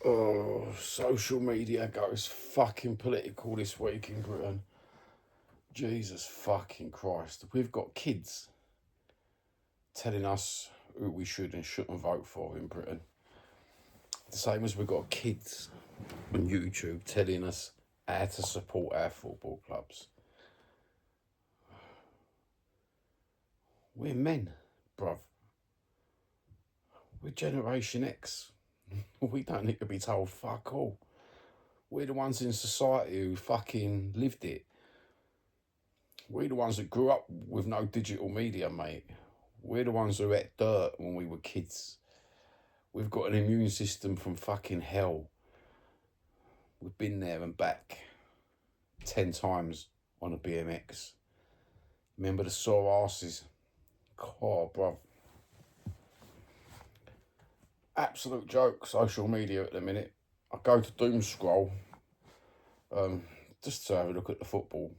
Oh, social media goes fucking political this week in Britain. Jesus fucking Christ. We've got kids telling us who we should and shouldn't vote for in Britain. The same as we've got kids on YouTube telling us how to support our football clubs. We're men, bruv. We're Generation X. We don't need to be told fuck all. We're the ones in society who fucking lived it. We're the ones that grew up with no digital media, mate. We're the ones who ate dirt when we were kids. We've got an immune system from fucking hell. We've been there and back 10 times on a BMX. Remember the sore asses? Oh, bruv. Absolute joke, social media at the minute. I go to doom scroll just to have a look at the football.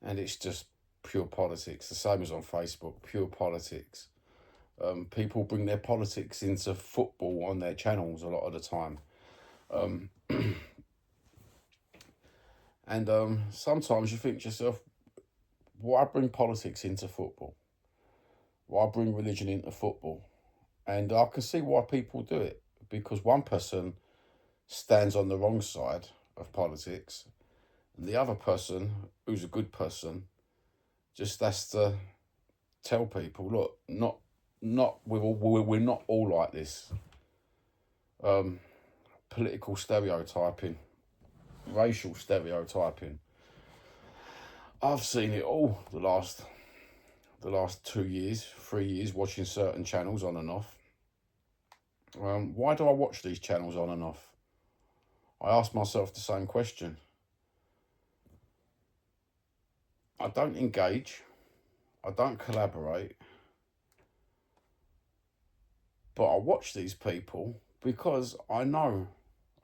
And it's just pure politics, the same as on Facebook, pure politics. People bring their politics into football on their channels a lot of the time. And sometimes you think to yourself, why bring politics into football? Why bring religion into football? And I can see why people do it, because one person stands on the wrong side of politics, and the other person, who's a good person, just has to tell people, look, we're not all like this. Political stereotyping, racial stereotyping. I've seen it all the last 2 years, 3 years, watching certain channels on and off. Why do I watch these channels on and off? I ask myself the same question. I don't engage. I don't collaborate. But I watch these people because I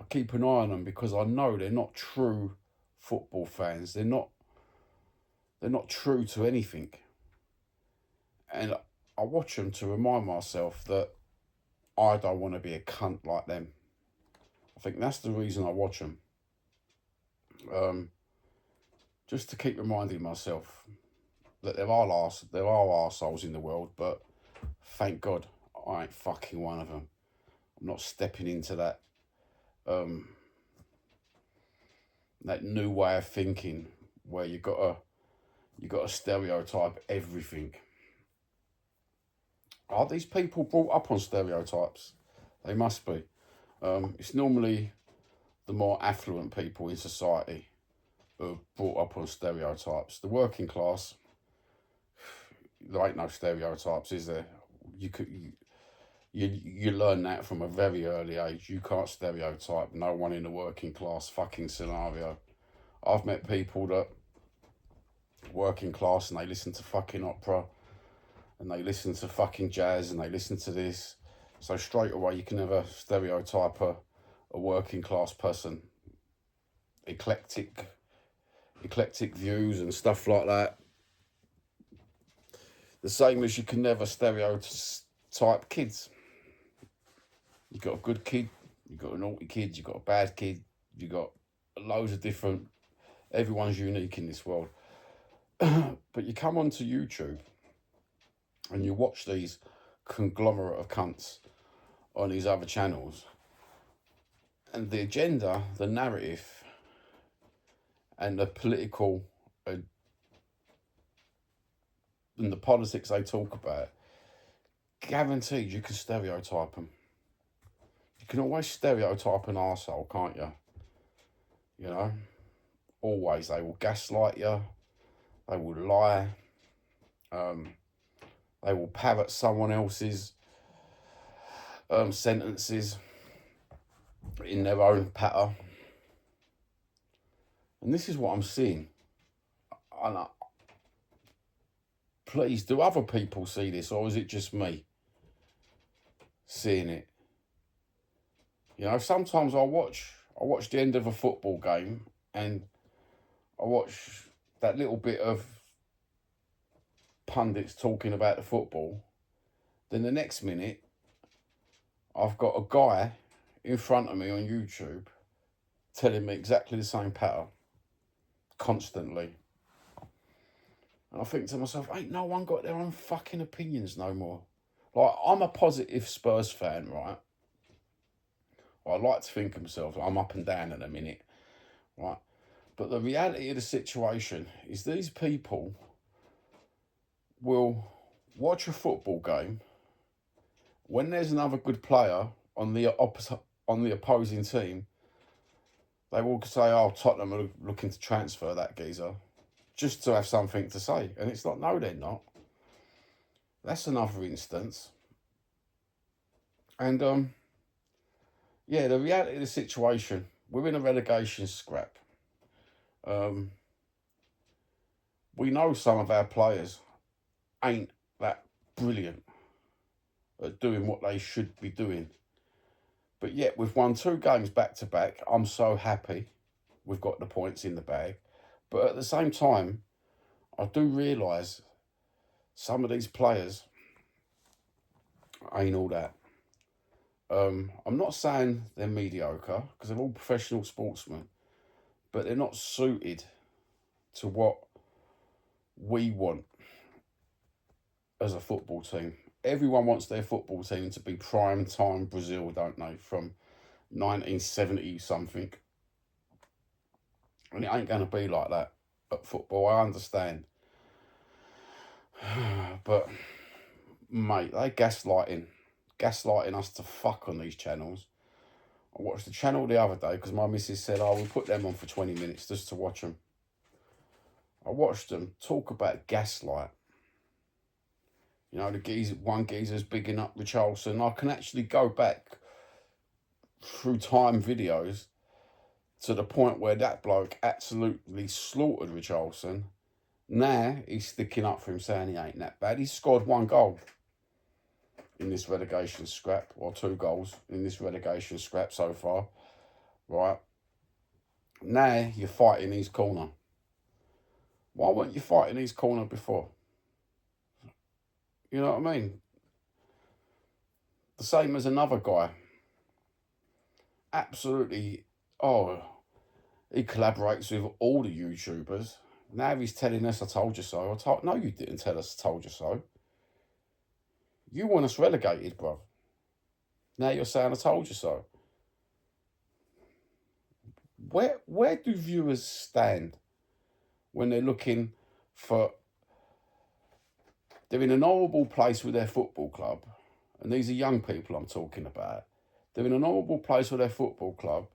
keep an eye on them because I know they're not true football fans. They're not true to anything. And I watch them to remind myself that I don't want to be a cunt like them. I think that's the reason I watch them. Just to keep reminding myself that there are arseholes in the world, but thank God I ain't fucking one of them. I'm not stepping into that new way of thinking where you gotta stereotype everything. Are these people brought up on stereotypes? They must be. It's normally the more affluent people in society who are brought up on stereotypes. The working class, there ain't no stereotypes, is there? You learn that from a very early age. You can't stereotype no one in the working class fucking scenario. I've met people that working class and they listen to fucking opera and they listen to fucking jazz and they listen to this. So straight away you can never stereotype a working class person. Eclectic views and stuff like that. The same as you can never stereotype kids. You got a good kid, you got a naughty kid, you got a bad kid, you got loads of different. Everyone's unique in this world. But you come onto YouTube and you watch these conglomerate of cunts on these other channels, and the agenda, the narrative, and the political and the politics they talk about, guaranteed you can stereotype them. You can always stereotype an arsehole, can't you? You know? Always. They will gaslight you. They will lie. They will parrot someone else's sentences in their own patter. And this is what I'm seeing. And please, do other people see this, or is it just me seeing it? You know, sometimes I watch the end of a football game and I watch that little bit of pundits talking about the football. Then the next minute, I've got a guy in front of me on YouTube telling me exactly the same patter constantly. And I think to myself, ain't no one got their own fucking opinions no more. Like, I'm a positive Spurs fan, right? I like to think of myself, I'm up and down at a minute, right? But the reality of the situation is these people will watch a football game when there's another good player on the opposing team. They will say, oh, Tottenham are looking to transfer that geezer, just to have something to say. And it's like, no, they're not. That's another instance. And yeah, the reality of the situation, we're in a relegation scrap. We know some of our players ain't that brilliant at doing what they should be doing. But yet we've won 2 games back to back. I'm so happy we've got the points in the bag. But at the same time, I do realise some of these players ain't all that. I'm not saying they're mediocre, because they're all professional sportsmen, but they're not suited to what we want as a football team. Everyone wants their football team to be prime time Brazil, don't they, from 1970 something. And it ain't going to be like that at football, I understand. But, mate, they gaslighting us to fuck on these channels. I watched the channel the other day because my missus said, oh, we'll put them on for 20 minutes just to watch them. I watched them talk about gaslight. You know, one geezer's bigging up Richarlison. I can actually go back through time videos to the point where that bloke absolutely slaughtered Richarlison. Now he's sticking up for him, saying he ain't that bad. He's scored 1 goal in this relegation scrap, or 2 goals in this relegation scrap so far, right? Now you're fighting his corner. Why weren't you fighting his corner before? You know what I mean? The same as another guy. Absolutely, he collaborates with all the YouTubers. Now he's telling us, I told you so. No, you didn't tell us, I told you so. You want us relegated, bro. Now you're saying, I told you so. Where do viewers stand when they're looking for... They're in an horrible place with their football club. And these are young people I'm talking about. They're in an horrible place with their football club.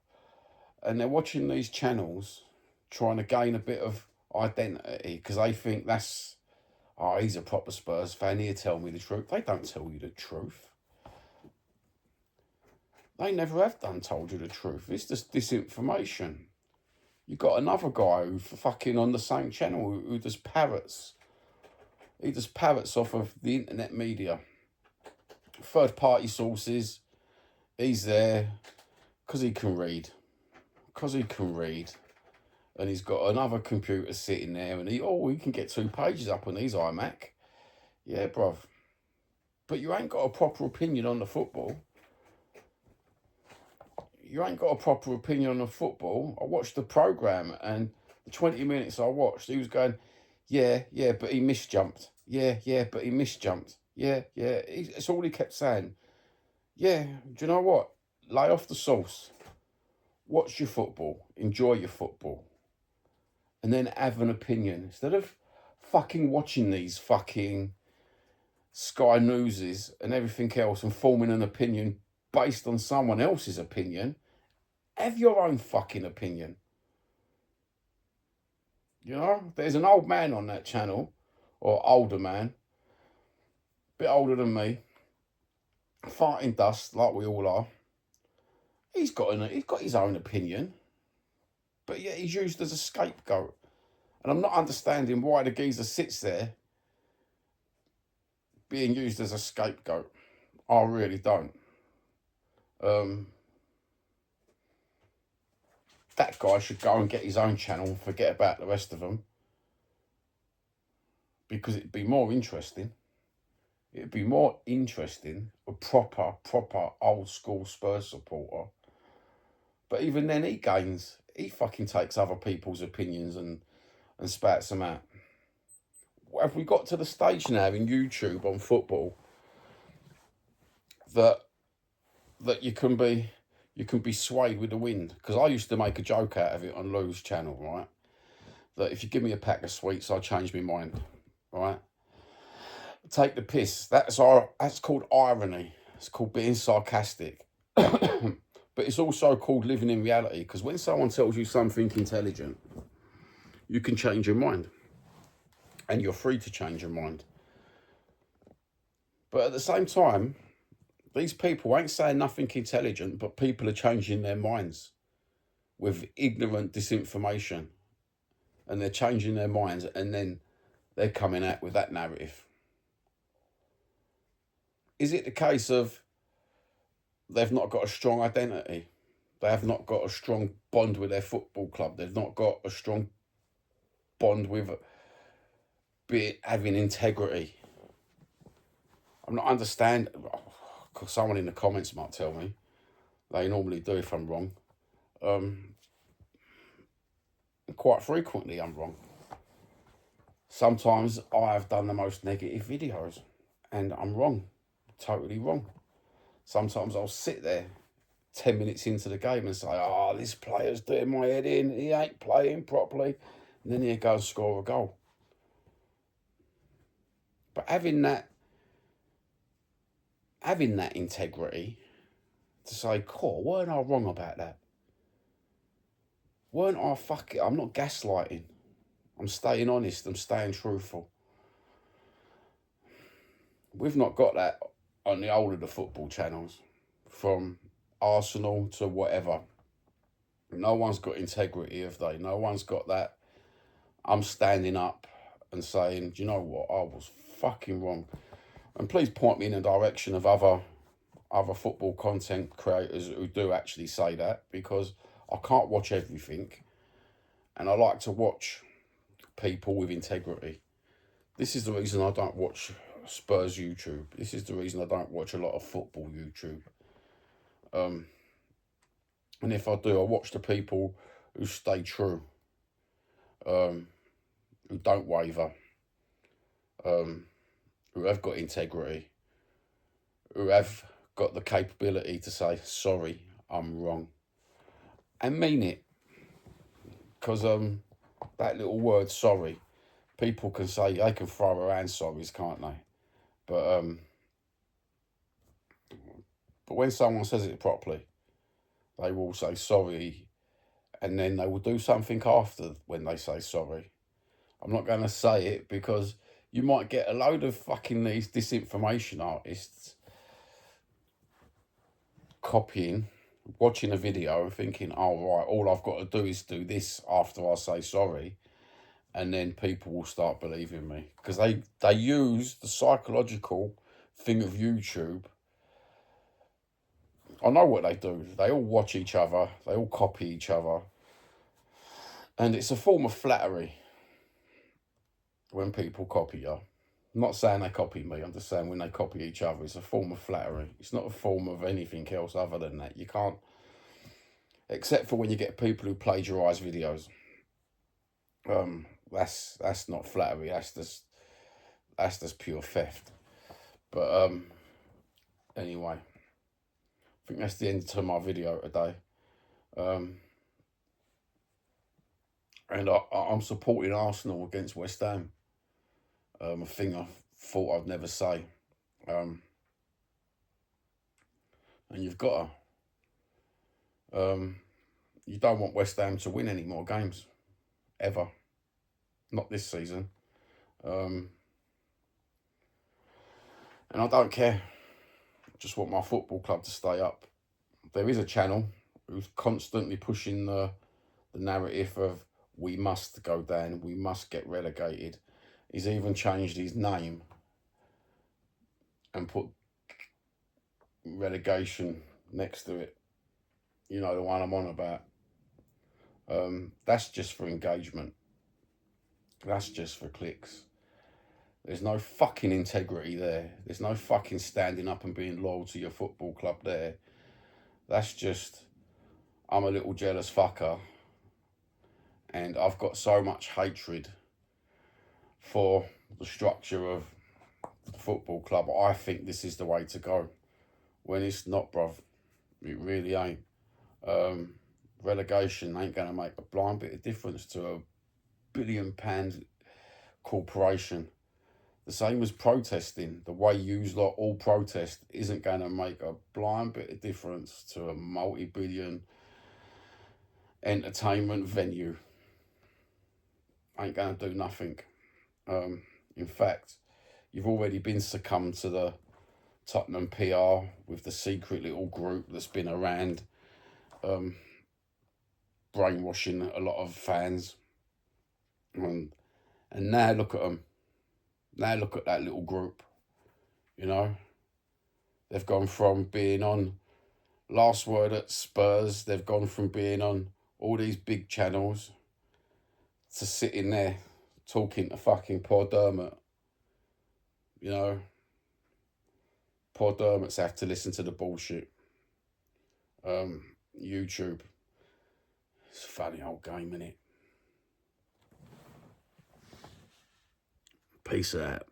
And they're watching these channels trying to gain a bit of identity because they think that's, oh, he's a proper Spurs fan, he'll tell me the truth. They don't tell you the truth. They never have told you the truth. It's just disinformation. You got another guy who fucking on the same channel who does parrots. He does parrots off of the internet media. Third-party sources. He's there because he can read. And he's got another computer sitting there, and he can get 2 pages up on his iMac. Yeah, bruv. But you ain't got a proper opinion on the football. I watched the programme, and the 20 minutes I watched, he was going, yeah, but he misjumped. Yeah, but he misjumped. Yeah. It's all he kept saying. Yeah, do you know what? Lay off the sauce. Watch your football. Enjoy your football. And then have an opinion. Instead of fucking watching these fucking Sky Newses and everything else and forming an opinion based on someone else's opinion, have your own fucking opinion. You know, there's an old man on that channel, or older man, a bit older than me, farting dust like we all are. He's got his own opinion, but yet he's used as a scapegoat. And I'm not understanding why the geezer sits there being used as a scapegoat. I really don't. That guy should go and get his own channel and forget about the rest of them, because it'd be more interesting. It'd be more interesting, a proper old school Spurs supporter. But even then, he fucking takes other people's opinions and spouts them out. Have we got to the stage now in YouTube on football that you can be swayed with the wind? Because I used to make a joke out of it on Lou's channel, right? That if you give me a pack of sweets, I'll change my mind, right? Take the piss. That's called irony. It's called being sarcastic. But it's also called living in reality, because when someone tells you something intelligent, you can change your mind. And you're free to change your mind. But at the same time, these people ain't saying nothing intelligent, but people are changing their minds with ignorant disinformation. And they're changing their minds, and then they're coming out with that narrative. Is it the case of they've not got a strong identity? They have not got a strong bond with their football club. They've not got a strong bond with having integrity. I'm not understanding, because someone in the comments might tell me. They normally do if I'm wrong. Quite frequently I'm wrong. Sometimes I have done the most negative videos and I'm wrong, totally wrong. Sometimes I'll sit there 10 minutes into the game and say, oh, this player's doing my head in, he ain't playing properly. And then he goes score a goal. But having that integrity to say, cool, weren't I wrong about that? Weren't I I'm not gaslighting. I'm staying honest, I'm staying truthful. We've not got that on the old of the football channels, from Arsenal to whatever. No one's got integrity, have they? No one's got that. I'm standing up and saying, do you know what? I was fucking wrong. And please point me in the direction of other football content creators who do actually say that, because I can't watch everything. And I like to watch people with integrity. This is the reason I don't watch Spurs YouTube. This is the reason I don't watch a lot of football YouTube. And if I do, I watch the people who stay true, who don't waver, who have got integrity, who have got the capability to say, sorry, I'm wrong, and mean it. Because that little word, sorry, people can say, they can throw around sorries, can't they? But when someone says it properly, they will say sorry, and then they will do something after when they say sorry. I'm not going to say it, because you might get a load of fucking these disinformation artists copying, watching a video and thinking, oh, right, all I've got to do is do this after I say sorry, and then people will start believing me. Because they use the psychological thing of YouTube. I know what they do. They all watch each other. They all copy each other. And it's a form of flattery when people copy you. I'm not saying they copy me. I'm just saying when they copy each other, it's a form of flattery. It's not a form of anything else other than that. You can't, except for when you get people who plagiarise videos. That's not flattery. That's just pure theft. But anyway, I think that's the end to my video today. And I'm supporting Arsenal against West Ham. A thing I thought I'd never say. And you've got to. You don't want West Ham to win any more games. Ever. Not this season. And I don't care. I just want my football club to stay up. There is a channel who's constantly pushing the narrative of we must go down, we must get relegated. He's even changed his name and put relegation next to it. You know, the one I'm on about. That's just for engagement. That's just for clicks. There's no fucking integrity there. There's no fucking standing up and being loyal to your football club there. That's just, I'm a little jealous fucker. And I've got so much hatred for the structure of the football club. I think this is the way to go. When it's not, bruv. It really ain't. Relegation ain't going to make a blind bit of difference to a £1 billion corporation. The same as protesting. The way you lot all protest isn't going to make a blind bit of difference to a multi-billion entertainment venue. Ain't going to do nothing. In fact, you've already been succumbed to the Tottenham PR with the secret little group that's been around, brainwashing a lot of fans. And now look at them. Now look at that little group. You know, they've gone from being on Last Word at Spurs. They've gone from being on all these big channels to sitting there talking to fucking poor Dermot. You know, poor Dermots have to listen to the bullshit. YouTube. It's a funny old game, innit? Peace out.